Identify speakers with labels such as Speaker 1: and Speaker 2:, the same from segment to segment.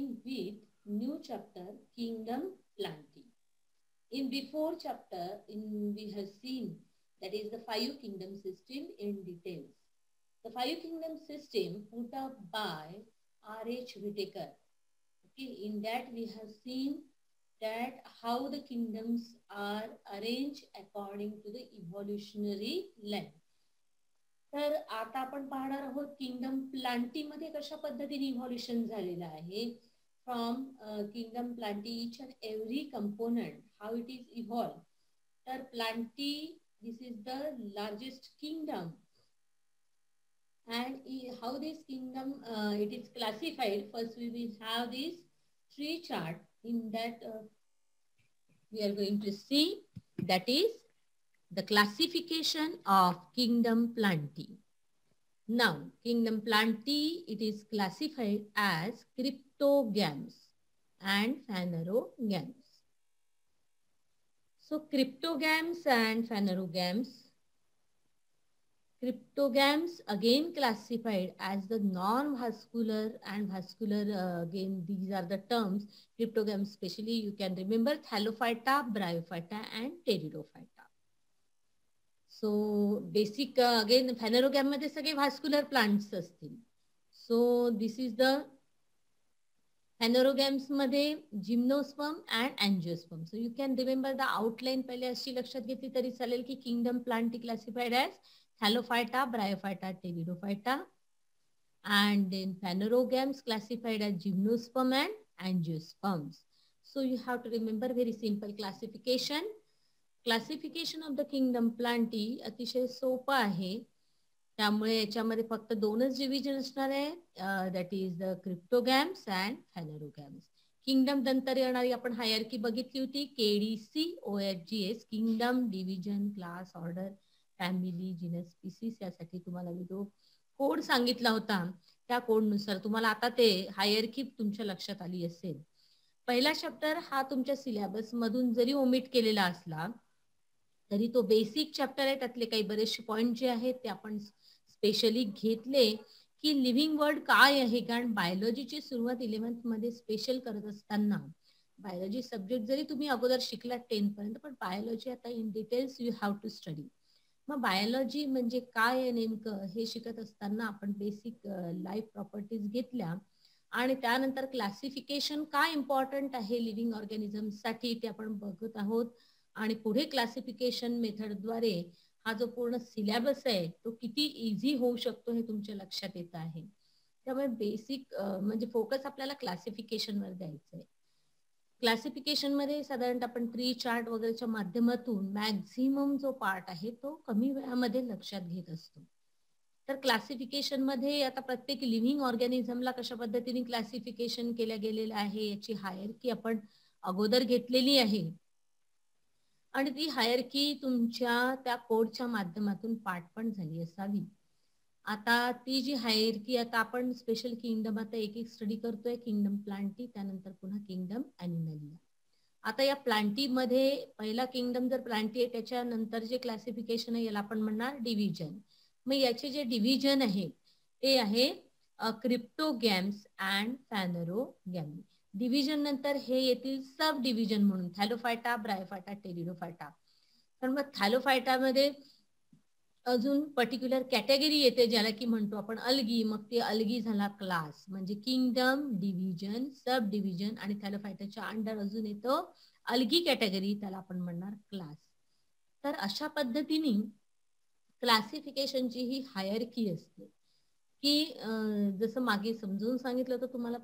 Speaker 1: begin with new chapter Kingdom Planting. In before chapter we have seen that is the five kingdom system in details. The five kingdom system put up by R.H. Whitaker. Okay, in that we have seen that how the kingdoms are arranged according to the evolutionary line. तर आता आपण पाहणार आहोत kingdom Plantae मध्ये कशा पद्धतीने evolution झालेलं आहे from kingdom Plantae each and every component how it is evolve. तर Plantae this is the largest kingdom and how this kingdom it is classified. First we will have this tree chart. In that we are going to see that is the classification of kingdom plantae. Now kingdom plantae it is classified as cryptogams and phanerogams. So cryptogams and phanerogams. Cryptogams again classified as the non-vascular and vascular. Again these are the terms. Cryptogams especially you can remember Thallophyta, Bryophyta and Pteridophyta. So basic again phanerogam मध्ये सगळे vascular plants असतील. So this is the phanerogams मध्ये gymnosperm and angiosperm. So you can remember the outline पहिले अशी लक्षात घेतली तरी चालेल की kingdom plantae classified as Thallophyta, Bryophyta, Pteridophyta, and then phanerogams classified as gymnosperm and angiosperms. So you have to remember very simple classification. Classification of the kingdom plantae अतिशय सोपं आहे. त्यामुळे याच्यामध्ये फक्त दोनच डिव्हिजन असणार आहे. That is the cryptogams and phanerogams. Kingdom नंतर येणारी आपण हायरार्की बघितली होती KDC OFGS kingdom division class order family genus species. यासाठी तुम्हाला मी जो कोड सांगितला होता त्या कोडनुसार तुम्हाला आता ते हायरार्की तुमच्या लक्षात आली असेल. पहिला चॅप्टर हा तुमच्या सिलेबस मधून जरी ओमिट केलेला असला तरी तो बेसिक चॅप्टर आहे. त्यातले काही बरेचसे पॉइंट जे आहेत ते आपण स्पेशली घेतले की लिव्हिंग वर्ल्ड काय आहे. कारण बायोलॉजीची सुरुवात 11th मध्ये स्पेशल करत असताना बायोलॉजी सब्जेक्ट जरी तुम्ही अगोदर शिकला 10th पर्यंत पण बायोलॉजी आता in details you have to study. मग बायोलॉजी म्हणजे काय आहे नेमकं हे शिकत असताना आपण बेसिक लाईफ प्रॉपर्टीज घेतल्या आणि त्यानंतर क्लासिफिकेशन काय इम्पॉर्टंट आहे लिव्हिंग ऑर्गॅनिझमसाठी ते आपण बघत आहोत. आणि पुढे क्लासिफिकेशन मेथडद्वारे हा जो पूर्ण सिलेबस आहे तो किती इझी होऊ शकतो हे तुमच्या लक्षात येत आहे. त्यामुळे बेसिक म्हणजे फोकस आपल्याला क्लासिफिकेशनवर द्यायचं आहे. क्लासिफिकेशन मध्ये साधारणतः आपण ट्री चार्ट वगैरेच्या माध्यमातून मॅक्झिमम जो पार्ट आहे तो कमी वेळामध्ये लक्षात घेत असतो. तर क्लासिफिकेशन मध्ये आता प्रत्येक लिव्हिंग ऑर्गॅनिझमला कशा पद्धतीने क्लासिफिकेशन केलं गेलेलं आहे याची हायरार्की आपण अगोदर घेतलेली आहे आणि ती हायरार्की तुमच्या त्या कोडच्या माध्यमातून पाठ पण झाली असावी. आता ती जी हायरार्की आता आपण स्पेशल किंगडम आता एक एक स्टडी करतोय. किंगडम प्लांटी त्यानंतर पुन्हा किंगडम ॲनिमलिया. आता या प्लांटी मध्ये पहिला किंगडम जर प्लांटी आहे त्याच्यानंतर जे क्लासिफिकेशन आहे याला आपण म्हणणार डिव्हिजन. मग याचे जे डिव्हिजन आहे ते आहे क्रिप्टोगॅम्स अँड पॅनरोगॅमी. डिव्हिजन नंतर हे येतील सब डिव्हिजन म्हणून थॅलोफायटा, ब्रायोफायटा, टेरिडोफायटा. तर मग थॅलोफायटामध्ये अजून पर्टिक्युलर कॅटेगरी येते ज्याला की म्हणतो आपण अलगी. मग ते अलगी झाला क्लास. म्हणजे किंगडम, डिव्हिजन, सब डिव्हिजन आणि थॅलोफायटाच्या अंडर अजून येतो अलगी कॅटेगरी त्याला आपण म्हणणार क्लास. तर अशा पद्धतीने क्लासिफिकेशनची ही हायरार्की असते की जसं मागे समजून सांगितलं होतं तुम्हाला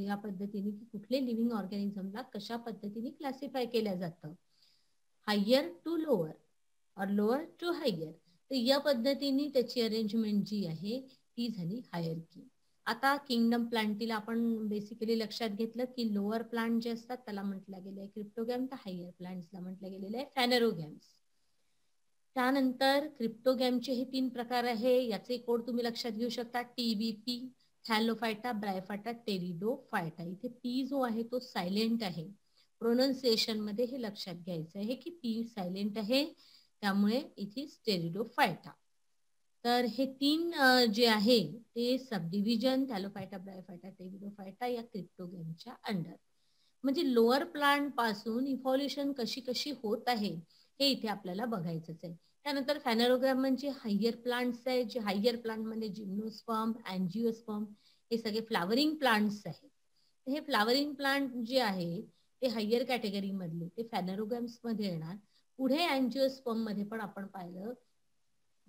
Speaker 1: या पद्धतीने की कुठले लिव्हिंग ऑर्गॅनिझमला कशा पद्धतीने क्लासिफाय केलं जातं. हायर टू लोअर और लोअर टू हायर. तर या पद्धतीने त्याची अरेंजमेंट जी आहे ती झाली हायरार्की. आता किंगडम प्लांटीला आपण बेसिकली लक्षात घेतलं की लोअर प्लांट जे असतात त्याला म्हटलं गेलं आहे क्रिप्टोगॅम, तर हायर प्लांट्सला म्हटलं गेलेलं आहे फॅनरोगॅम्स. त्यानंतर क्रिप्टोगॅमचे हे 3 प्रकार आहे. याचे कोड तुम्ही लक्षात घेऊ शकता. TBP, Thallophyta, Bryophyta, Pteridophyta. इथे पी जो आहे तो सायलेंट आहे. प्रोनाउन्सिएशन मध्ये हे लक्षात घ्यायचं आहे की पी सायलेंट आहे त्यामुळे इथे टेरिडोफायटा. तर हे 3 जे आहे ते सबडिव्हिजन थॅलोफायटा, ब्रायोफायटा, टेरिडोफायटा या क्रिप्टोगॅमच्या अंडर. म्हणजे लोअर प्लांट पासून इव्हॉल्युशन कशी कशी होत आहे हे इथे आपल्याला बघायचंच आहे. त्यानंतर फॅनरोग्राम म्हणजे हायर प्लांट्स आहे, जे हायर प्लांट म्हणजे जिम्नोस्पर्म, अँजिओस्पर्म हे सगळे फ्लावरिंग प्लांट्स आहेत. हे फ्लावरिंग प्लांट जे आहे ते हायर कॅटेगरी मधले ते फॅनरोग्राम्स मध्ये येणार. पुढे अँजिओस्पर्म मध्ये पण आपण पाहिलं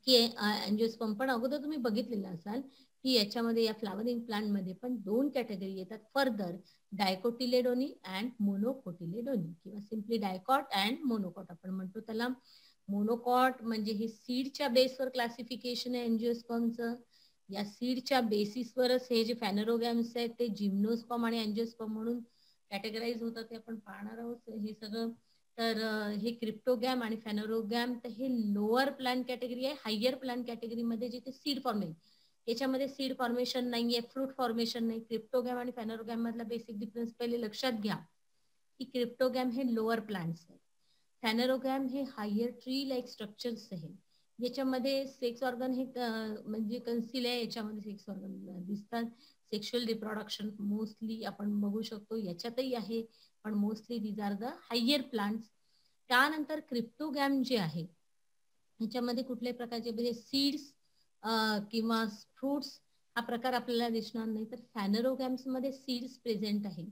Speaker 1: की अँजिओस्पर्म पण अगोदर तुम्ही बघितलेलं असाल की याच्यामध्ये या फ्लावरिंग प्लांट मध्ये पण 2 कॅटेगरी येतात फर्दर, डायकोटिलेडोनी अँड मोनोकोटिलेडोनी किंवा सिम्पली डायकॉट अँड मोनोकॉट आपण म्हणतो त्याला. मोनोकॉट म्हणजे हे सीडच्या बेसवर क्लासिफिकेशन आहे अँजिओस्पर्मचं. या सीडच्या बेसिसवरच हे जे फॅनरोगॅम्स आहेत ते जिम्नोस्पर्म आणि अँजिओस्पर्म म्हणून कॅटेगराईज होतात ते आपण पाहणार आहोत हे सगळं. तर हे क्रिप्टोगॅम आणि फॅनरोगॅम तर हे लोअर प्लांट कॅटेगरी आहे. हायर प्लांट कॅटेगरीमध्ये जिथे सीड फॉर्मेशन, याच्यामध्ये सीड फॉर्मेशन नाहीये, फ्रूट फॉर्मेशन नाही. क्रिप्टोगॅम आणि फॅनरोगॅम मधला बेसिक डिफरन्स पहिले लक्षात घ्या की क्रिप्टोगॅम हे लोअर प्लांट्स आहे, फॅनरोगॅम हे हायर ट्री लाईक स्ट्रक्चर्स आहे. याच्यामध्ये सेक्स ऑर्गन हे म्हणजे कन्सील आहे, याच्यामध्ये सेक्स ऑर्गन दिसतात. सेक्शुअल रिप्रोडक्शन मोस्टली आपण बघू शकतो याच्यातही आहे, पण mostly these are the higher plants. त्यानंतर क्रिप्टोगॅम जे आहे ह्याच्यामध्ये कुठल्याही प्रकारचे म्हणजे सीड्स किंवा फ्रुट्स हा प्रकार आपल्याला दिसणार नाही. तर फॅनरोगॅम्स मध्ये सीड्स प्रेझेंट आहे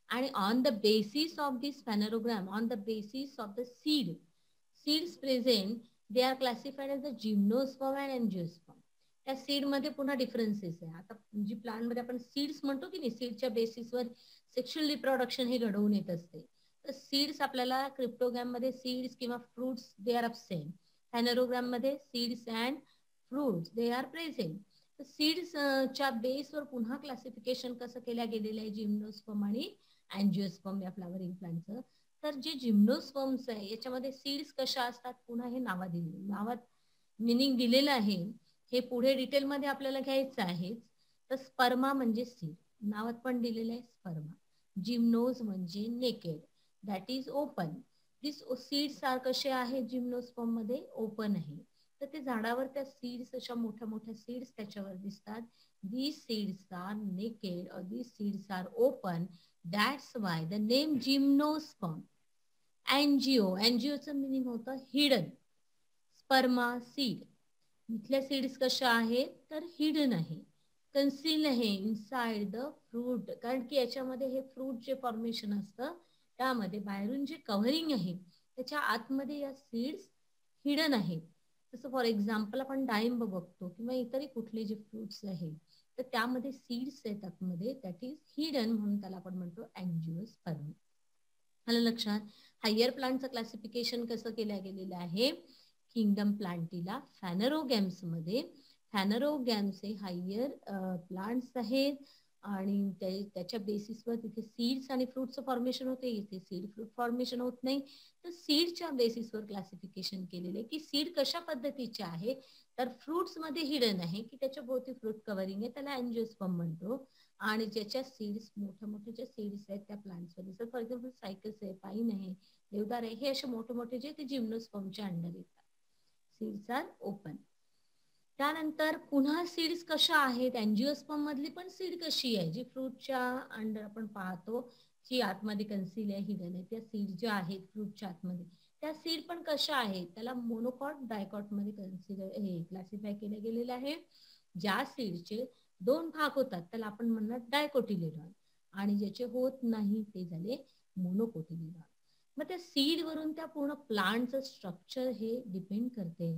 Speaker 1: आणि on the basis of this phanerogram, on the basis of the seeds present, they are classified as the gymnosperm and angiosperm. त्या सीड मध्ये पुन्हा डिफरन्सेस आहे. आता जी प्लांट मध्ये आपण सीड्स म्हणतो की नाही, सीडच्या बेसिसवर सेक्शुअल रिप्रोडक्शन हे घडवून येत असते. तर सीड्स आपल्याला क्रिप्टोगॅम मध्ये सीड्स किंवा fruits they are of same. Phanerogram मध्ये seeds and fruits they are present. तर सीड्सच्या बेसवर पुन्हा क्लासिफिकेशन कसं केलं गेलेलं आहे जिम्नोस्पर्म आणि अँजिओस्पर्म या फ्लावरिंग प्लांटचं. तर जे जिम्नोस्पर्म्स आहे याच्यामध्ये सीड्स कशा असतात पुन्हा हे नावात मिनिंग दिलेलं आहे. हे पुढे डिटेलमध्ये आपल्याला घ्यायचं आहे. तर स्पर्मा म्हणजे सीड, नावात पण दिलेलं आहे स्पर्मा. जिम्नोज म्हणजे naked, that is open. This seeds are कसे आहे जिम्नोस्पर्म मध्ये ओपन आहे. तर ते झाडावर त्या सीड्स अशा मोठ्या मोठ्या सीड्स त्याच्यावर दिसतात. These seeds are naked or these seeds are open. That's why the name gymnosperm. Angioचं मिनिंग होतं हिडन. स्पर्मा सीड, इथल्या सीड्स कशा आहेत तर हिडन आहे, कन्सील आहे इनसाइड द फ्रूट. कारण की याच्यामध्ये हे फ्रूट जे फॉर्मेशन असतं त्यामध्ये बाहेरून जे कव्हरिंग आहे त्याच्या आतमध्ये या सीड्स हिडन आहेत. जसं फॉर एक्झाम्पल आपण डाळिंब बघतो किंवा इतरही कुठले जे फ्रुट्स आहेत तर त्यामध्ये सीड्स आहेत आतमध्ये, दॅट इज हिडन, म्हणून त्याला आपण म्हणतो अँजिओस्पर्म. आलं लक्षात. हायर प्लांटचं क्लासिफिकेशन कसं केलं गेलेलं आहे किंगडम प्लांटिला फॅनरोगॅम्स मध्ये. फॅनरोगॅम्स हे हायर प्लांट्स आहेत आणि त्याच्या बेसिसवर तिथे सीड्स आणि फ्रूटचं फॉर्मेशन होते, इथे सीड फ्रूट फॉर्मेशन होत नाही. तर सीडच्या बेसिसवर क्लासिफिकेशन केलेले की सीड कशा पद्धतीचे आहे तर फ्रुट्स मध्ये हिडन आहे की त्याच्या भोवती फ्रूट कव्हरिंग आहे, त्याला अँजिओस्पर्म म्हणतो. आणि ज्याच्या सीड्स मोठ्या मोठे जे सीड्स आहेत त्या प्लांट्स मध्ये, फॉर एक्झाम्पल सायकस आहे, पाईन आहे, देवदार आहे, हे असे मोठे मोठे जे ते जिम्नोस्पर्मच्या अंडर येतात. Seeds are open. त्यानंतर पुन्हा सीड्स कशा आहेत अँजिओस्पर्म मधली पण सीड कशी आहे जी फ्रूटच्या अंडर आपण पाहतो जी आतमध्ये कन्सील आहे, हिडन आहे, त्या सीड ज्या आहेत फ्रूटच्या आतमध्ये त्या सीड पण कशा आहेत त्याला मोनोकॉट डायकॉट मध्ये कन्सिडर हे क्लासिफाय केलं गेलेलं आहे. ज्या सीडचे 2 भाग होतात त्याला आपण म्हणणार डायकोटिलेडॉन आणि ज्याचे होत नाही ते झाले मोनोकोटिलेडॉन. मग त्या सीड वरून त्या पूर्ण प्लांटचं स्ट्रक्चर हे डिपेंड करते.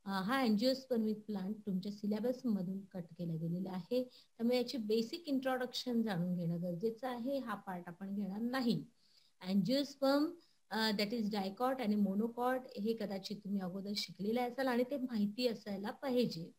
Speaker 1: हा अँजिओस्पर्मिक प्लांट तुमच्या सिलेबस मधून कट केला गेलेला आहे, त्यामुळे याची बेसिक इंट्रोडक्शन जाणून घेणं गरजेचं आहे. हा पार्ट आपण घेणार नाही. अँजिओस्पर्म दॅट इज डायकॉट आणि मोनोकॉट हे कदाचित तुम्ही अगोदर शिकलेले असाल आणि ते माहिती असायला पाहिजे.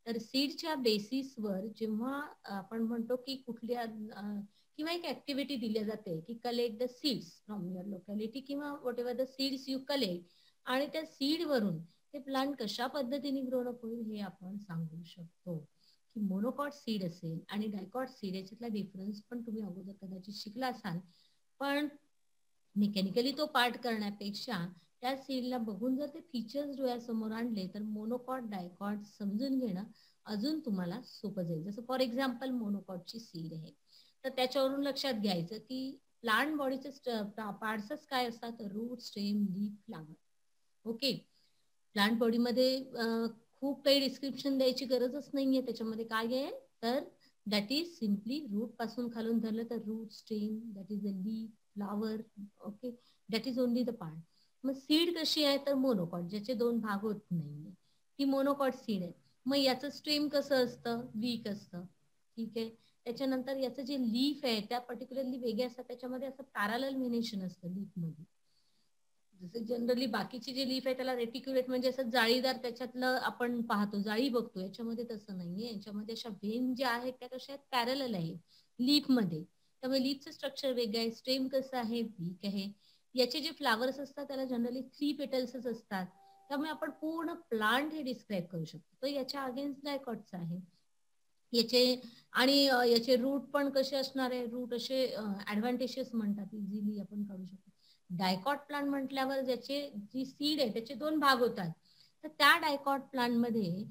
Speaker 1: तर सीडच्या बेसिसवर जेव्हा आपण म्हणतो की कुठल्या किंवा एक ऍक्टिव्हिटी दिली जाते की collect the seeds from your locality किंवा whatever the seeds you collect, आणि त्या सीड वरून ते प्लांट कशा पद्धतीने ग्रोअप होईल हे आपण सांगू शकतो. की मोनोकॉट सीड असेल आणि डायकॉट सीड याच्यातला डिफरन्स पण तुम्ही अगोदर कदाचित शिकला असाल, पण मेकॅनिकली तो पार्ट करण्यापेक्षा त्या सीडला बघून जर ते फीचर्स डोळ्यासमोर आणले तर मोनोकॉट डायकॉट समजून घेणं अजून तुम्हाला सोपं जाईल. जसं फॉर एक्झाम्पल मोनोकॉटची सीड आहे, तर त्याच्यावरून लक्षात घ्यायचं की प्लांट बॉडीचे पार्ट्सच काय असतात, root, stem, leaf, flower. Okay. Plant बॉडीमध्ये खूप काही डिस्क्रिप्शन द्यायची गरजच नाहीये. त्याच्यामध्ये काय आहे तर दॅट इज सिम्पली रूट पासून खालून धरलं तर root, stem, that is the leaf, flower. Okay, that is only the part. मग सीड कशी आहे तर मोनोकॉट, ज्याचे दोन भाग होत नाहीये, ती मोनोकॉट सीड आहे. मग याचं स्टेम कसं असतं, वीक असतं. ठीक आहे. त्याच्यानंतर याचं जे लीफ आहे त्या पर्टिक्युलरली वेगळे असतात, त्याच्यामध्ये असं पॅरलल व्हेनेशन असतं लीफ मध्ये. जसे जनरली बाकीची जे लीफ आहे त्याला रेटिक्युलेट म्हणजे असं जाळीदार त्याच्यातलं आपण पाहतो, जाळी बघतो. याच्यामध्ये तसं नाहीये. याच्यामध्ये अशा व्हेन ज्या आहेत त्या कशा आहेत, पॅरलल आहे लीफ मध्ये. त्यामुळे लीफचं स्ट्रक्चर वेगळं आहे. स्टेम कसं आहे, वीक आहे. याचे जे फ्लावर्स असतात त्याला जनरली 3 पेटल्सच असतात. त्यामुळे आपण पूर्ण प्लांट हे डिस्क्राईब करू शकतो. तर याच्या अगेन्स्ट डायकॉटचं आहे. याचे आणि याचे रूट पण कसे असणार आहे, रूट असे ऍडव्हान्टेजेस म्हणतात, इझिली आपण काढू शकतो. डायकॉट प्लांट म्हटल्यावर ज्याचे जी सीड आहे त्याचे दोन भाग होतात. तर त्या डायकॉट प्लांटमध्ये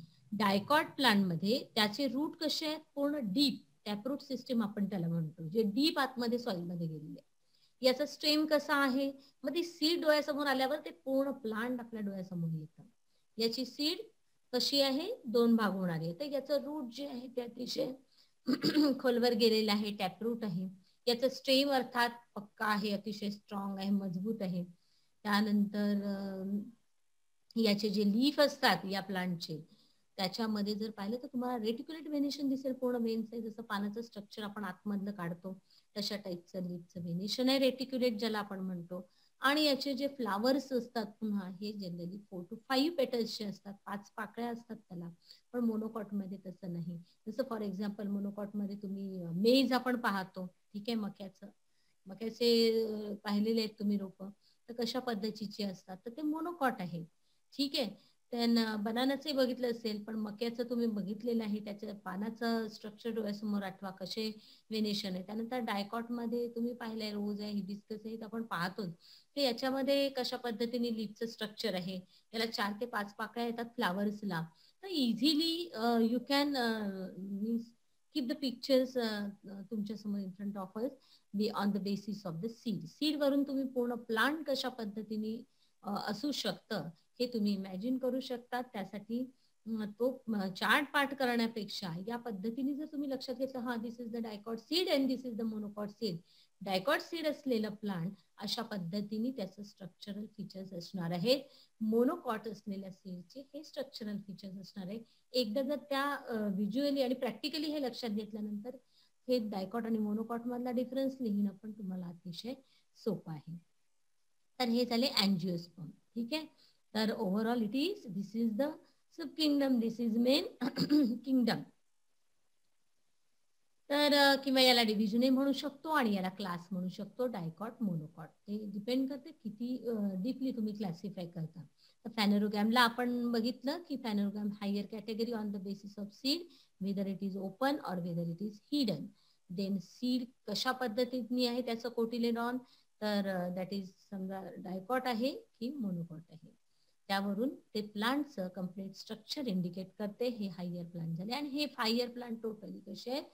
Speaker 1: त्याचे रूट कसे आहेत, पूर्ण डीप टॅपरूट सिस्टीम आपण त्याला म्हणतो, जे डीप आतमध्ये सॉइल मध्ये गेलेले. याचा स्टेम कसा आहे, मग ती सीड डोळ्यासमोर आल्यावर ते पूर्ण प्लांट आपल्या डोळ्यासमोर येतं. याची सीड कशी आहे, दोन भाग होणार आहे. तर याचं रूट जे आहे ते अतिशय खोलवर गेलेलं आहे, टॅपरूट आहे. याचं स्टेम अर्थात पक्का आहे, अतिशय स्ट्रॉंग आहे, मजबूत आहे. त्यानंतर याचे जे लीफ असतात या प्लांटचे, त्याच्यामध्ये जर पाहिलं तर तुम्हाला रेटिक्युलेट व्हेनेशन दिसेल. पूर्ण वेन्स आहे, जसं पानाचं स्ट्रक्चर आपण आतमधलं काढतो तशा टाईपचं लीफचं व्हेनेशन आहे, रेटिक्युलेट ज्याला आपण म्हणतो. आणि याचे जे फ्लावर्स असतात पुन्हा हे जनरली 4 to 5 पेटल्सचे असतात, 5 पाकळ्या असतात त्याला. पण मोनोकॉट मध्ये तसं नाही. जसं फॉर एक्झाम्पल मोनोकॉट मध्ये तुम्ही मेज आपण पाहतो, ठीक आहे, मक्याचे पाहिलेले आहेत तुम्ही रोप, तर कशा पद्धतीचे असतात, तर ते मोनोकॉट आहे. ठीक आहे. त्यांना बनानाचे बघितलं असेल, पण मक्याचं तुम्ही बघितलेलं आहे. त्याच्या पानाचं स्ट्रक्चर डोळ्यासमोर आठवा, कसे व्हेनेशन आहे. त्यानंतर डायकॉट मध्ये तुम्ही पाहिलंय, रोज आहे, हिबिस्कस आहे, आपण पाहतोच. हे याच्यामध्ये कशा पद्धतीने लीफचं स्ट्रक्चर आहे. याला 4 ते 5 पाकळ्या येतात फ्लावर्सला. तर easily you can means keep the pictures तुमच्या समोर in front of us on the basis of the seed. Seed वरून तुम्ही पूर्ण प्लांट कशा पद्धतीने असू शकतं हे तुम्ही इमॅजिन करू शकता. त्यासाठी तो चार्ट पाठ करण्यापेक्षा या पद्धतीने जर तुम्ही लक्षात घेतलं, हा this is the dicot seed and this is the monocot seed. Dicot seed असलेलं प्लांट अशा पद्धतीने त्याचं स्ट्रक्चरल फीचर्स असणार आहे. मोनोकॉट असलेल्या सीडचे हे स्ट्रक्चरल फीचर्स असणार आहे. एकदा जर त्या व्हिज्युअली आणि प्रॅक्टिकली हे लक्षात घेतल्यानंतर हे डायकॉट आणि मोनोकॉट मधला डिफरन्स लिहिणं पण तुम्हाला अतिशय सोपं आहे. तर हे झाले अँजिओस्पर्म. ठीक आहे. तर overall it is this is the sub kingdom, this is main kingdom. तर किंवा याला डिव्हिजनही म्हणू शकतो आणि याला क्लास म्हणू शकतो, डायकॉट, मोनोकॉट. ते डिपेंड करते किती डीपली तुम्ही क्लासिफाय करता. तर फॅनेरोगॅमला आपण बघितलं की phanerogam higher category on the basis of seed, whether it is open or whether it is hidden. Then seed कशा पद्धतीने आहे त्याचं कोटिलेडॉन, तर दॅट इज समजा डायकॉट आहे की मोनोकॉट आहे. त्यावरून ते प्लांटचं कम्प्लीट स्ट्रक्चर इंडिकेट करते. हे हायर प्लांट झाले. आणि हे हायर प्लांट टोटली कसे आहेत,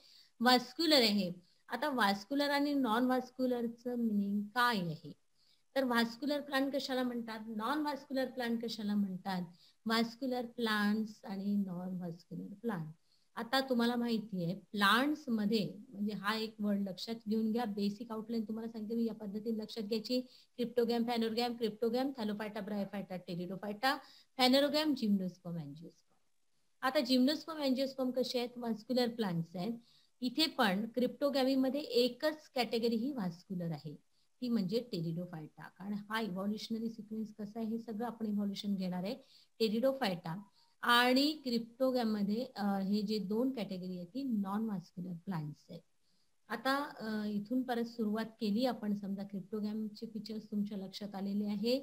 Speaker 1: वास्क्युलर आहे. आता वास्क्युलर आणि नॉन वास्क्युलरचं मिनिंग काय आहे, तर वास्क्युलर प्लांट कशाला म्हणतात, नॉन वास्क्युलर प्लांट कशाला म्हणतात, वास्क्युलर प्लांट्स आणि नॉन वास्क्युलर प्लांट. आता तुम्हाला माहिती आहे प्लांट्स मध्ये, म्हणजे हा एक वर्ड लक्षात घेऊन घ्या. बेसिक आउटलाईन तुम्हाला सांगते मी, या पद्धतीने लक्षात घ्यायची. Cryptogam, phanerogam, cryptogam, thallophyta, Bryophyta, pteridophyta, phanerogam, gymnosperm, angiosperm. आता जिम्नोस्पर्म, अँजिओस्पर्म कसे आहेत, वास्क्युलर प्लांट्स आहेत. इथे पण क्रिप्टोगॅमी मध्ये एकच कॅटेगरी ही वास्क्युलर आहे, ती म्हणजे टेरिडोफायटा. कारण हा इव्हॉल्युशनरी सिक्वेन्स कसा आहे हे सगळं आपण इव्हॉल्युशन घेणार आहे. टेरिडोफायटा आणि क्रिप्टोगॅम मध्ये हे जे दोन कॅटेगरी आहेत ती नॉन वास्क्युलर प्लांट्स आहेत. आता इथून परत सुरुवात केली आपण. समजा क्रिप्टोगॅमचे फीचर्स तुमच्या लक्षात आलेले आहे.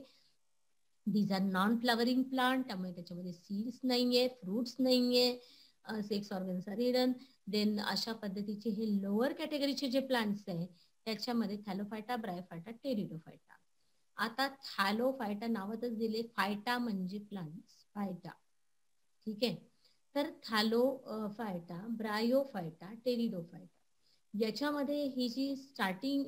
Speaker 1: These are non flowering plant, त्यामुळे त्याच्यामध्ये सीड्स नाहीये, फ्रुट्स नाहीये, sex organs are hidden. Then अशा पद्धतीचे हे लोअर कॅटेगरीचे जे प्लांट्स आहे त्याच्यामध्ये थॅलोफायटा, ब्रायोफायटा, टेरिडोफायटा. आता थॅलोफायटा नावातच दिले, फायटा म्हणजे प्लांट्स, फायटा. ठीक आहे, तर थॅलोफायटा, ब्रायोफायटा, टेरिडोफायटा, याच्यामध्ये ही जी स्टार्टिंग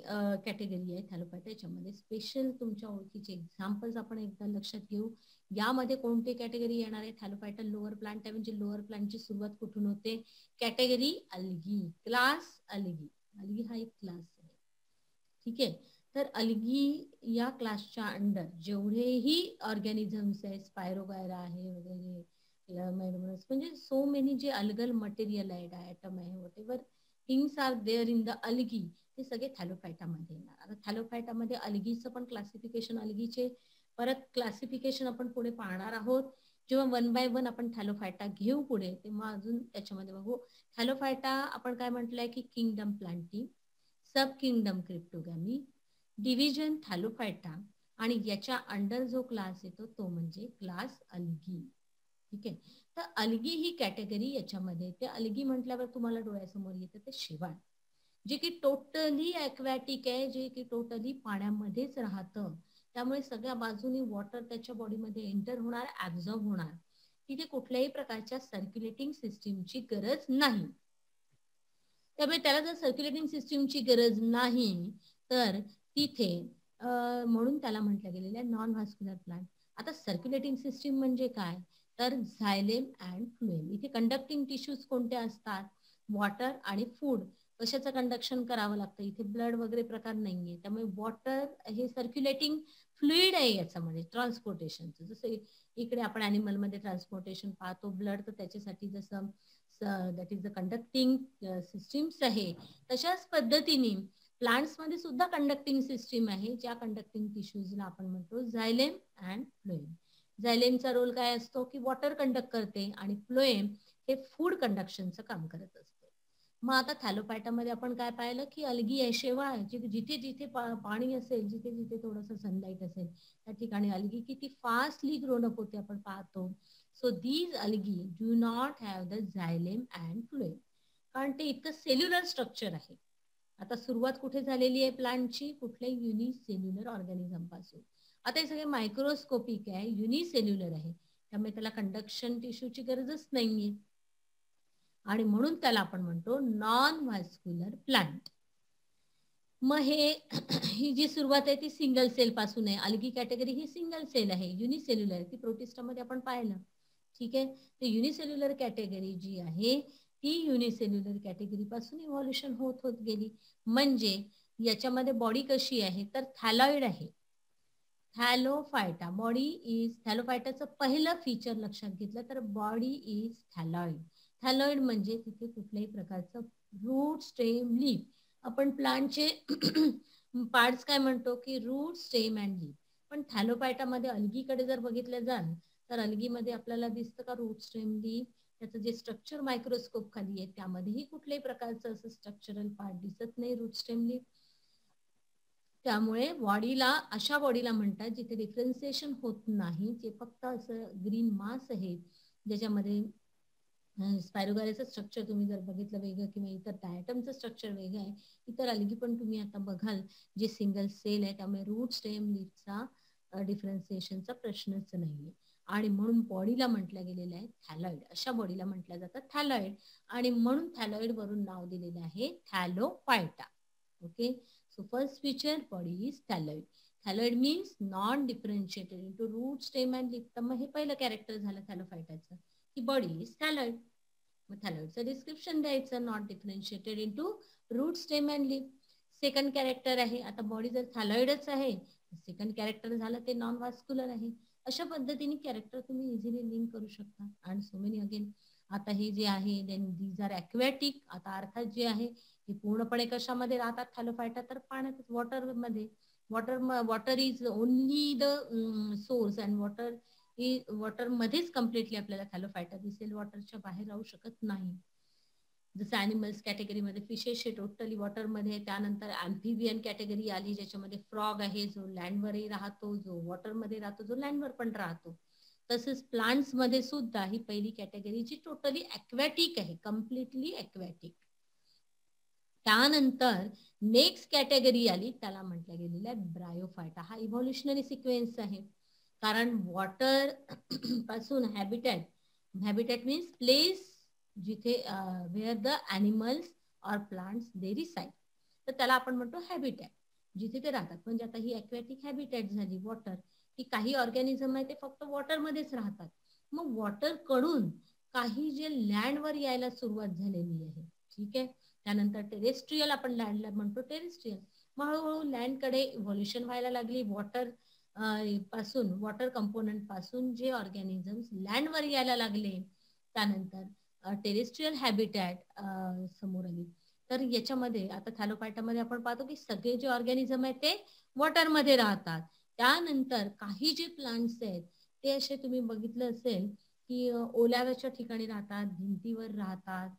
Speaker 1: कॅटेगरी आहे थॅलोफायटा, याच्यामध्ये स्पेशल तुमच्या ओळखीचे एक्झाम्पल्स आपण एकदा लक्षात घेऊ. यामध्ये कोणती कॅटेगरी येणार आहे? थॅलोफायटा लोअर प्लांट आहे, म्हणजे लोअर प्लांटची सुरुवात कुठून होते? Category algae, class algae. Algae हा एक क्लास आहे. ठीक आहे, तर अल्गी या क्लासच्या अंडर जेवढेही ऑर्गॅनिझम्स आहे, स्पायरोगायरा आहे वगैरे, म्हणजे सो मेनी जे अल्गल मटेरियल आहे, डायटम आहे, whatever things are there in the algae, ते सगळे थॅलोफायटामध्ये येणार. आता थॅलोफायटामध्ये अल्गीचं पण क्लासिफिकेशन, अल्गीचे परत क्लासिफिकेशन आपण पुढे पाहणार आहोत. जेव्हा 1 बाय 1 आपण थॅलोफायटा घेऊ पुढे, तेव्हा अजून त्याच्यामध्ये बघू. थॅलोफायटा आपण काय म्हटलंय की kingdom plantae, sub kingdom cryptogamae, division thallophyta, आणि याच्या अंडर जो क्लास येतो तो म्हणजे क्लास अल्गी. ठीक आहे, तर अल्गी ही कॅटेगरी याच्यामध्ये येते. अल्गी म्हटल्यावर तुम्हाला डोळ्यासमोर येतं ते शेवाळ, जे की टोटली ॲक्वॅटिक आहे, जे की टोटली पाण्यामध्येच राहतं. त्यामुळे सगळ्या बाजूनी वॉटर त्याच्या बॉडीमध्ये एंटर होणार, ऍब्झॉर्ब होणार. तिथे कुठल्याही प्रकारच्या सर्क्युलेटिंग सिस्टीमची गरज नाही. त्यामुळे त्याला जर सर्क्युलेटिंग सिस्टीमची गरज नाही तर तिथे म्हणून त्याला म्हटलं गेलेलं आहे नॉन व्हास्क्युलर प्लांट. आता सर्क्युलेटिंग सिस्टीम म्हणजे काय? तर झायलेम अँड फ्लोएम. इथे कंडक्टिंग टिश्यूज कोणते असतात? वॉटर आणि फूड. कशाचं कंडक्शन करावं लागतं? इथे ब्लड वगैरे प्रकार नाहीये, त्यामुळे वॉटर हे सर्क्युलेटिंग फ्लुइड आहे याच्यामध्ये, ट्रान्सपोर्टेशनचं. जसं इकडे आपण ॲनिमलमध्ये ट्रान्सपोर्टेशन पाहतो ब्लड, तर त्याच्यासाठी जसं that is the conducting systems आहे, तशाच पद्धतीने प्लांट्स मध्ये सुद्धा कंडक्टिंग सिस्टीम आहे, ज्या कंडक्टिंग टिश्यूजला आपण म्हणतो झायलेम अँड फ्लोएम. झायलेमचा रोल काय असतो की वॉटर कंडक्ट करते, आणि फ्लोएम हे फूड कंडक्शनचं काम करत असते. मग आता थॅलोफायटामध्ये आपण काय पाहिलं की अल्गी आहे, शेवाळ, जिथे जिथे पाणी असेल, जिथे जिथे थोडंसं सनलाईट असेल, त्या ठिकाणी अल्गी किती फास्टली ग्रोनअप होते आपण पाहतो. So these algae do not have the xylem and phloem, कारण ते इतकं सेल्युलर स्ट्रक्चर आहे. आता सुरुवात कुठे झालेली आहे प्लांटची? कुठल्या युनिसेल्युलर ऑर्गॅनिझम पासून. आता हे सगळे मायक्रोस्कोपिक आहे, युनिसेल्युलर आहे, त्यामुळे त्याला कंडक्शन टिश्यूची गरजच नाहीये, आणि म्हणून त्याला आपण म्हणतो नॉन व्हास्क्युलर प्लांट. मग हे ही जी सुरुवात आहे ती सिंगल सेल पासून आहे. अल्गी कॅटेगरी ही सिंगल सेल आहे, युनिसेल्युलर आहे, ती प्रोटिस्टामध्ये आपण पाहिलं. ठीक आहे, तर युनिसेल्युलर कॅटेगरी जी आहे ती युनिसेल्युलर कॅटेगरी पासून इव्हॉल्युशन होत होत गेली. म्हणजे याच्यामध्ये बॉडी कशी आहे तर थॅलॉइड आहे. थॅलोफायटा बॉडी इज, थॅलोफायटाचं पहिलं फीचर लक्षात घेतलं तर बॉडी इज थॅलॉइड. थॅलॉइड म्हणजे तिथे कुठल्याही प्रकारचं रूट, स्टेम, लीफ, आपण प्लांटचे पार्ट्स काय म्हणतो की रूट, स्टेम अँड लीफ. पण थॅलोफायटामध्ये अल्गीकडे जर बघितलं जाल तर अल्गीमध्ये आपल्याला दिसतं का रूट, स्टेम, लीफ? त्याचं जे स्ट्रक्चर मायक्रोस्कोप खाली आहे त्यामध्येही कुठल्याही प्रकारचं असं स्ट्रक्चरल पार्ट दिसत नाही, रूट, स्टेम, लीफ. त्यामुळे बॉडीला, अशा बॉडीला म्हणतात जिथे डिफरन्सिएशन होत नाही, जे फक्त असं ग्रीन मास आहे, ज्याच्यामध्ये स्पायरोगायराचं स्ट्रक्चर तुम्ही जर बघितलं वेगळं किंवा इतर डायटमचं स्ट्रक्चर वेगळं आहे, इतर अल्गी पण तुम्ही आता बघाल जे सिंगल सेल आहे, त्यामुळे रूट, स्टेम, लीफचा डिफरन्सिएशनचा प्रश्नच नाहीये. आणि म्हणून बॉडीला म्हटलं गेलेलं आहे थॅलॉइड, अशा बॉडीला म्हटलं जातं थॅलॉइड, आणि म्हणून थॅलॉइड वरून नाव दिलेलं आहे Thallophyta. Okay, so first feature body is thalloid. Thalloid means non differentiated into root, stem and leaf. तर मग हे पहिलं कॅरेक्टर झालं थॅलोफायटाचं की बॉडी इज थॅलॉइड. मग थॅलॉइडचं डिस्क्रिप्शन द्यायचं, not differentiated into root, stem and leaf. Second character आहे, आता बॉडी जर थॅलॉइडच आहे, सेकंड कॅरेक्टर झालं ते नॉन व्हास्क्युलर आहे. अशा पद्धतीने कॅरेक्टर तुम्ही इझिली लिंक करू शकता. And so many again. आता हे जे आहे देन दीज आर ॲक्वॅटिक. आता अर्थात जे आहे हे पूर्णपणे कशामध्ये राहतात थॅलोफायटा तर पाण्यात, वॉटर मध्ये. Water is only the source, and water मध्येच कम्प्लिटली आपल्याला थॅलोफायटा दिसेल, वॉटरच्या बाहेर राहू शकत नाही. जसं ॲनिमल्स कॅटेगरीमध्ये फिशेस हे टोटली वॉटरमध्ये, त्यानंतर ॲम्फिबियन कॅटेगरी आली ज्याच्यामध्ये फ्रॉग आहे जो लँडवरही राहतो, जो वॉटरमध्ये राहतो, जो लँडवर पण राहतो. तसेच प्लांट्स मध्ये सुद्धा ही पहिली कॅटेगरी जी टोटली ॲक्वॅटिक आहे, कम्प्लिटली ॲक्वॅटिक. त्यानंतर नेक्स्ट कॅटेगरी आली, त्याला म्हटलं गेलेलं आहे ब्रायोफायटा. हा इव्होल्युशनरी सिक्वेन्स आहे, कारण वॉटर पासून हॅबिटॅट मीन्स प्लेस जिथे where the animals or plants they reside, तर त्याला आपण म्हणतो हॅबिटॅट, जिथे ते राहतात. म्हणजे आता ही ॲक्वॅटिक हॅबिटॅट झाली वॉटर, की काही ऑर्गॅनिझम आहे ते फक्त वॉटरमध्येच राहतात. मग वॉटर कडून काही जे लँडवर यायला सुरुवात झालेली आहे, ठीक आहे. त्यानंतर टेरेस्ट्रियल, आपण लँडला म्हणतो टेरेस्ट्रियल. मग हळूहळू लँडकडे इव्होल्युशन व्हायला लागली. वॉटर कंपोनंट पासून जे ऑर्गॅनिझम्स लँडवर यायला लागले, त्यानंतर टेरेस्ट्रियल हॅबिटॅट समोर आली. तर याच्यामध्ये आता थॅलोफायटामध्ये आपण पाहतो की सगळे जे ऑर्गॅनिझम आहेत ते वॉटरमध्ये राहतात. त्यानंतर काही जे प्लांट्स आहेत ते असे तुम्ही बघितलं असेल की ओल्याव्याच्या ठिकाणी राहतात, भिंतीवर राहतात,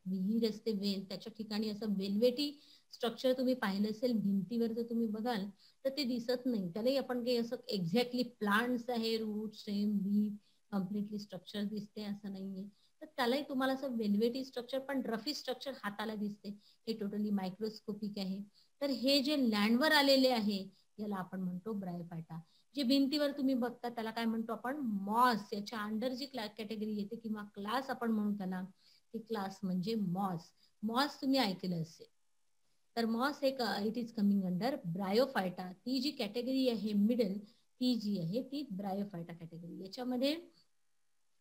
Speaker 1: विहीर असते वेल त्याच्या ठिकाणी असं वेलवेटी स्ट्रक्चर तुम्ही पाहिलं असेल. भिंतीवर जर तुम्ही बघाल तर ते दिसत नाही, त्यालाही आपण काही असं एक्झॅक्टली प्लांट्स आहे, root stem leaf completely structure दिसते असं नाहीये. तर त्यालाही तुम्हाला असं वेलवेटी स्ट्रक्चर पण रफी स्ट्रक्चर हाताला दिसते. हे टोटली मायक्रोस्कोपिक आहे. तर हे जे लँडवर आलेले आहे याला आपण म्हणतो ब्रायोफायटा. जे भिंतीवर तुम्ही बघता त्याला काय म्हणतो आपण, मॉस. याच्या अंडर जी कॅटेगरी येते किंवा क्लास आपण म्हणू त्याला, ते क्लास म्हणजे मॉस. मॉस तुम्ही ऐकलं असेल. तर मॉस एक it is coming under Bryophyta. ती जी कॅटेगरी आहे मिडल, ती जी आहे ती ब्रायोफायटा कॅटेगरी. याच्यामध्ये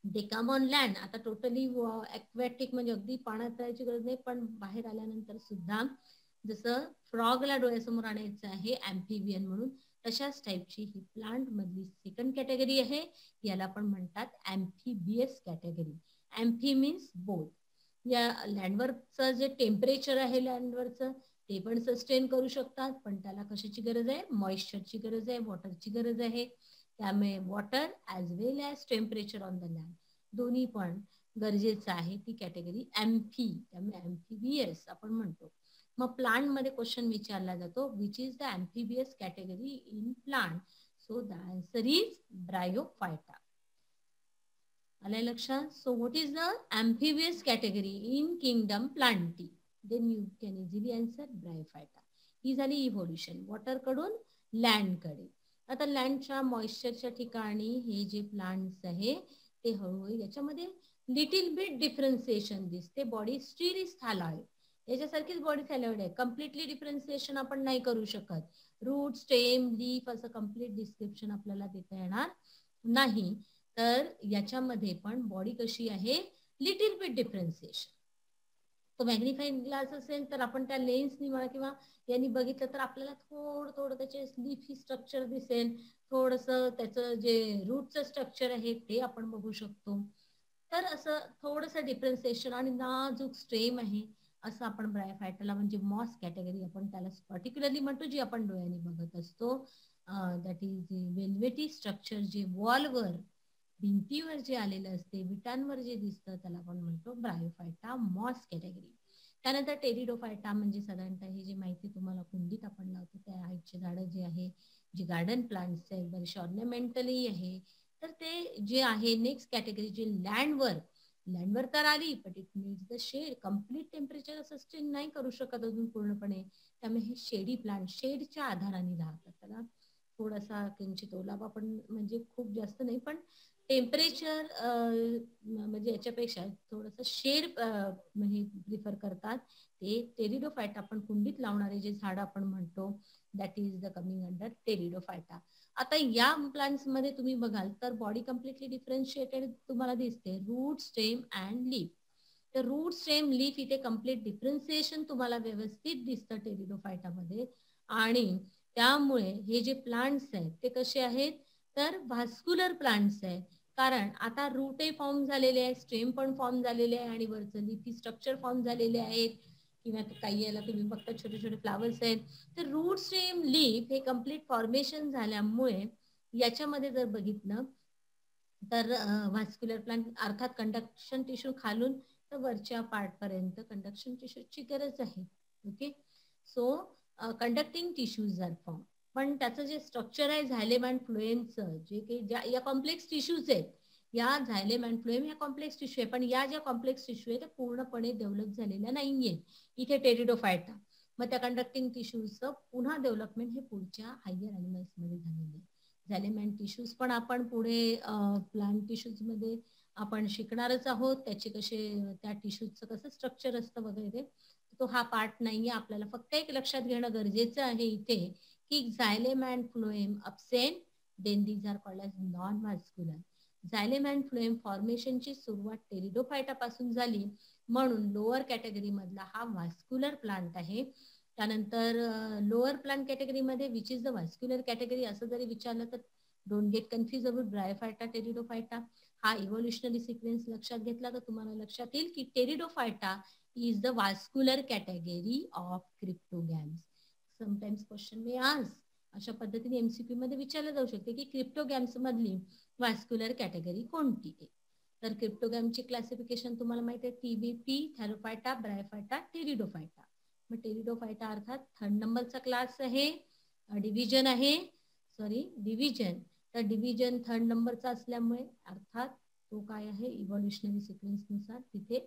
Speaker 1: दे कम ऑन लँड. आता टोटली ॲक्वॅटिक म्हणजे अगदी पाण्यात राहायची गरज नाही, पण बाहेर आल्यानंतर सुद्धा जसं फ्रॉगला डोळ्यासमोर आणायचं आहे ॲम्फिबियन म्हणून, तशाच टाईपची ही प्लांट मधली सेकंड कॅटेगरी आहे. याला पण म्हणतात amphibious category. Amphi means both. या लँडवरचं जे टेम्परेचर आहे लँडवरचं ते पण सस्टेन करू शकतात, पण त्याला कशाची गरज आहे, मॉइश्चरची गरज आहे, वॉटरची गरज आहे. त्यामुळे water as well as temperature on the land दोन्ही पण गरजेचं आहे. ती कॅटेगरी ॲम्फी, त्यामुळे ॲम्फिबियस आपण म्हणतो. मग प्लांट मध्ये क्वेश्चन विचारला जातो, which is the amphibious category in plant. So the answer is bryophyta. आलंय लक्षात. So what is the amphibious category in kingdom plantae, then you can easily answer bryophyta. ही झाली इव्होल्युशन वॉटर कडून land कडे. आता लँडच्या मॉइश्चरच्या ठिकाणी हे जे प्लांट्स आहे ते हळूहळू याच्यामध्ये लिटिल बिट डिफरन्सिएशन दिसते. बॉडी स्टिल इज थॅलॉइड, याच्यासारखीच बॉडी थॅलॉइड आहे. कम्प्लिटली डिफरन्सिएशन आपण नाही करू शकत. रूट स्टेम लीफ असं कम्प्लीट डिस्क्रिप्शन आपल्याला देता येणार नाही. तर याच्यामध्ये पण बॉडी कशी आहे, लिटिल बिट डिफरन्सिएशन. तो मॅग्निफाईंग ग्लास असेल तर आपण त्या लेन्सनी म्हणा किंवा यांनी बघितलं तर आपल्याला थोडं थोडं त्याचे लीफी स्ट्रक्चर दिसेल, थोडंसं त्याचं जे रूटचं स्ट्रक्चर आहे ते आपण बघू शकतो. तर असं थोडंसं डिफरन्सिएशन आणि नाजूक स्ट्रेम आहे असं आपण ब्रायोफायटाला म्हणजे मॉस कॅटेगरी आपण त्याला पर्टिक्युलरली म्हणतो, जी आपण डोळ्यांनी बघत असतो. दॅट इज वेल्वेटी स्ट्रक्चर जे वॉलवर भिंतीवर जे आलेलं असते, विटांवर जे दिसतं त्याला आपण म्हणतो ब्रायोफायटा मॉस कॅटेगरी. त्यानंतर टेरिडोफायटा म्हणजे साधारणतः हे जे माहिती तुम्हाला कुंडीत आपण लावतो त्या हाईटचे झाडं जे आहे, जे गार्डन प्लांट्स आहेत, बरेचसे ऑर्नामेंटली आहे, तर ते जे आहे नेक्स्ट कॅटेगरी जे लँडवर तर आली, but it needs the shade. Complete temperature sustain नाही करू शकत अजून पूर्णपणे, त्यामुळे हे शेडी प्लांट शेडच्या आधाराने राहतात. त्याला थोडासा किंचित ओलावा पण, म्हणजे खूप जास्त नाही, पण टेम्परेचर म्हणजे याच्यापेक्षा थोडंसं शेड म्हणजे प्रिफर करतात. ते टेरिडोफायटा आपण कुंडीत लावणारे जे झाड आपण म्हणतो, that is the coming under Pteridophyta. आता या प्लांट्स मध्ये तुम्ही बघाल तर बॉडी कम्प्लिटली डिफरन्शिएटेड तुम्हाला दिसते, रूट स्टेम अँड लीफ. तर रूट स्टेम लीफ इथे कम्प्लीट डिफरन्सिएशन तुम्हाला व्यवस्थित दिसतं टेरिडोफायटा मध्ये. आणि त्यामुळे हे जे प्लांट्स आहेत ते कसे आहेत, तर व्हास्क्युलर प्लांट्स आहेत. कारण आता रूटही फॉर्म झालेले आहे, स्टेम पण फॉर्म झालेले आहे आणि वरचं लिफी स्ट्रक्चर फॉर्म झालेले आहेत, किंवा काही याला तुम्ही बघता छोटे छोटे फ्लावर्स आहेत. तर रूट स्टेम लीफ हे कम्प्लीट फॉर्मेशन झाल्यामुळे याच्यामध्ये जर बघितलं तर व्हास्क्युलर प्लांट अर्थात कंडक्शन टिश्यू खालून तर वरच्या पार्ट पर्यंत कंडक्शन टिश्यूची गरज आहे. Okay, so conducting tissues are form. पण त्याचं जे स्ट्रक्चर आहे झालेम अँड फ्लोएमचं, जे काही या कॉम्प्लेक्स टिश्यूज आहेत या झायलेम अँड फ्लोएम ह्या कॉम्प्लेक्स टिश्यू आहे, पण या ज्या कॉम्प्लेक्स टिश्यू आहे त्या पूर्णपणे डेव्हलप झालेल्या नाहीये. इथे टेरिडोफायटा, मग त्या कंडक्टिंग टिश्यूजचं पुन्हा डेव्हलपमेंट हे पुढच्या हायर अॅनिमल्स मध्ये झालेलं आहे. झायलेम अँड टिश्यूज पण आपण पुढे प्लांट टिश्यूज मध्ये आपण शिकणारच आहोत, त्याचे कसे त्या टिश्यूजचं कसं स्ट्रक्चर असतं वगैरे. तो हा पार्ट नाहीये. आपल्याला फक्त एक लक्षात घेणं गरजेचं आहे इथे की xylem and phloem absent, then these are called as non vascular. Xylem and phloem फॉर्मेशनची सुरुवात टेरिडोफायटा पासून झाली, म्हणून लोअर कॅटेगरी मधला हा व्हास्क्युलर प्लांट आहे. त्यानंतर लोअर प्लांट कॅटेगरीमध्ये which is the vascular category असं जरी विचारलं तर don't get confuse about bryophyta, pteridophyta. हा इव्होल्युशनरी सिक्वेन्स लक्षात घेतला तर तुम्हाला लक्षात येईल की pteridophyta is the vascular category of cryptogams. Sometimes question may ask, अशा पद्धतीने एमसीक्यू मध्ये विचारलं जाऊ शकते की क्रिप्टोगॅम्स मधली व्हास्क्युलर कॅटेगरी कोणती आहे. तर क्रिप्टोगॅमची क्लासिफिकेशन तुम्हाला माहिती आहे, टीबीपी, थॅलोफायटा, ब्रायोफायटा, टेरिडोफायटा. मग टेरिडोफायटा अर्थात 3rd नंबरचा क्लास आहे, डिव्हिजन आहे, सॉरी डिव्हिजन. तर डिव्हिजन 3rd नंबरचा असल्यामुळे अर्थात तो काय आहे, इव्होल्युशनरी सिक्वेन्स नुसार तिथे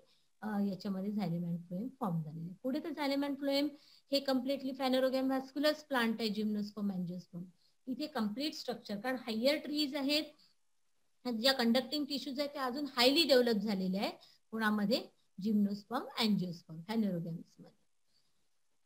Speaker 1: याच्यामध्ये झायलेम अँड फ्लोएम फॉर्म झालेले. पुढे तर झायलेम अँड फ्लोएम हे कम्प्लिटली फॅनोरोगॅम व्हास्क्युलर प्लांट आहे, जिम्नोस्पर्म, अँजिओस्पर्म. इथे कम्प्लीट स्ट्रक्चर, कारण हायर ट्रीज आहेत, ज्या कंडक्टिंग टिश्यूज आहेत त्या अजून हायली डेव्हलप झालेल्या आहे कोणामध्ये, जिम्नोस्पर्म, अँजिओस्पर्म, फॅनोरोगॅम्स मध्ये.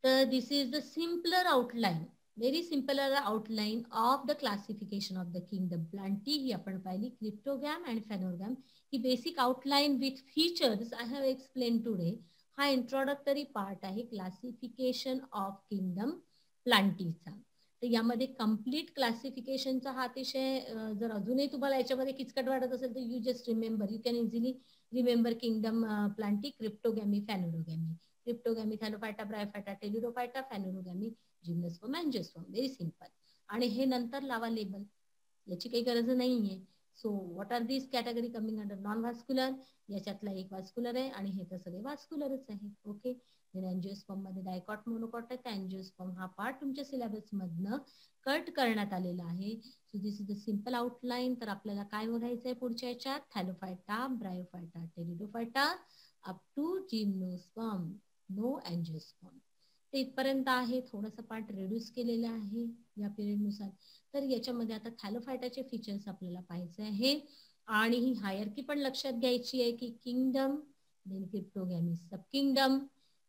Speaker 1: तर this is the simpler outline, very simpler outline of the classification of the kingdom plantae ही आपण पाहिली. क्रिप्टोगॅम अँड फॅनोरगॅम ही basic outline with features I have explain today. हा इंट्रोडक्टरी पार्ट आहे classification of kingdom प्लांटीचा. तर यामध्ये complete क्लासिफिकेशनचा हा अतिशय, जर अजूनही तुम्हाला याच्यामध्ये किचकट वाटत असेल तर you just remember, you can easily remember kingdom plantae, cryptogamae, phanerogamae. Cryptogamae, thallophyta, Bryophyta, pteridophyta, phanerogamae, gymnosperm, angiosperm. Very simple. आणि हे नंतर लावा लेबल, याची काही गरज नाहीये. So what are this category coming under non vascular, याच्यातला एक व्हास्क्युलर आहे आणि हे तर सगळे व्हास्क्युलरच आहे. ओके. अँजिओस्पर्म मध्ये डायकॉट, मोनोकॉट आहे. तर अँजिओस्पर्म हा पार्ट तुमच्या सिलेबस मधनं कट करण्यात आलेला आहे. So this is the simple outline. तर आपल्याला काय बघायचंय पुढच्या याच्यात, Thallophyta, Bryophyta, Pteridophyta up to gymnosperm, no angiosperm. ते इथपर्यंत आहे. थोडासा पार्ट रिड्यूस केलेला आहे या पिरियड नुसार. तर याच्यामध्ये आता थॅलोफायटाचे फीचर्स आपल्याला पाहायचे आहे आणि ही हायरकी पण लक्षात घ्यायची आहे की kingdom, then cryptogamae, sub kingdom,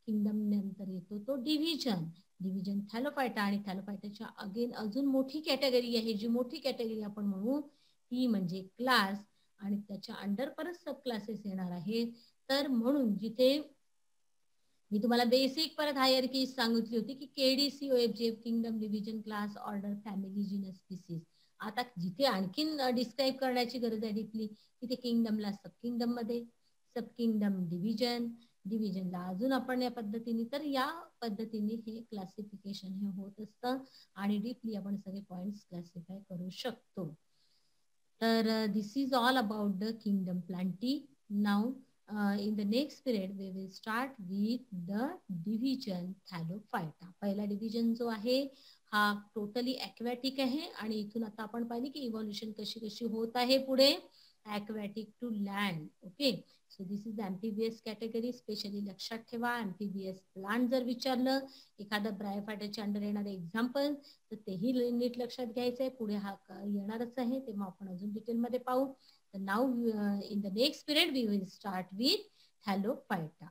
Speaker 1: kingdom नंतर येतो तो डिव्हिजन, डिव्हिजन थॅलोफायटा, आणि थॅलोफायटाच्या अगेन अजून मोठी कॅटेगरी आहे, जी मोठी कॅटेगरी आपण म्हणू ती म्हणजे क्लास, आणि त्याच्या अंडर परत सब क्लासेस येणार आहेत. तर म्हणून जिथे मी तुम्हाला बेसिक परत हायरकी सांगितली होती की KDC, OFGF, kingdom, division, class, order, family, genus, species. आता जिथे आणखीन डिस्क्राईब करण्याची गरज आहे डीपली, तिथे किंगडमला सब किंगडम मध्ये, सब किंगडम डिव्हिजन, डिव्हिजनला अजून आपण या पद्धतीने, तर या पद्धतीने हे क्लासिफिकेशन हे होत असतं आणि डीपली आपण सगळे पॉइंट्स क्लासिफाय करू शकतो. तर this is all about the kingdom plantae. Now in the next period we will start with the division thallophyta. पहिला डिव्हिजन जो आहे हा टोटली ॲक्वॅटिक आहे आणि इथून आता आपण पाहिली की इव्हॉल्युशन कशी कशी होत आहे पुढे aquatic to land. Okay. So this is amphibious category. Specially लक्षात ठेवा, ॲम्फिबियस प्लांट जर विचारलं एखादं ब्रायोफायटाच्या अंडर येणारे एक्झाम्पल तर तेही नीट लक्षात घ्यायचंय. पुढे हा येणारच आहे, तेव्हा आपण अजून डिटेलमध्ये पाहू. So now in the next period we will start with Thallophyta.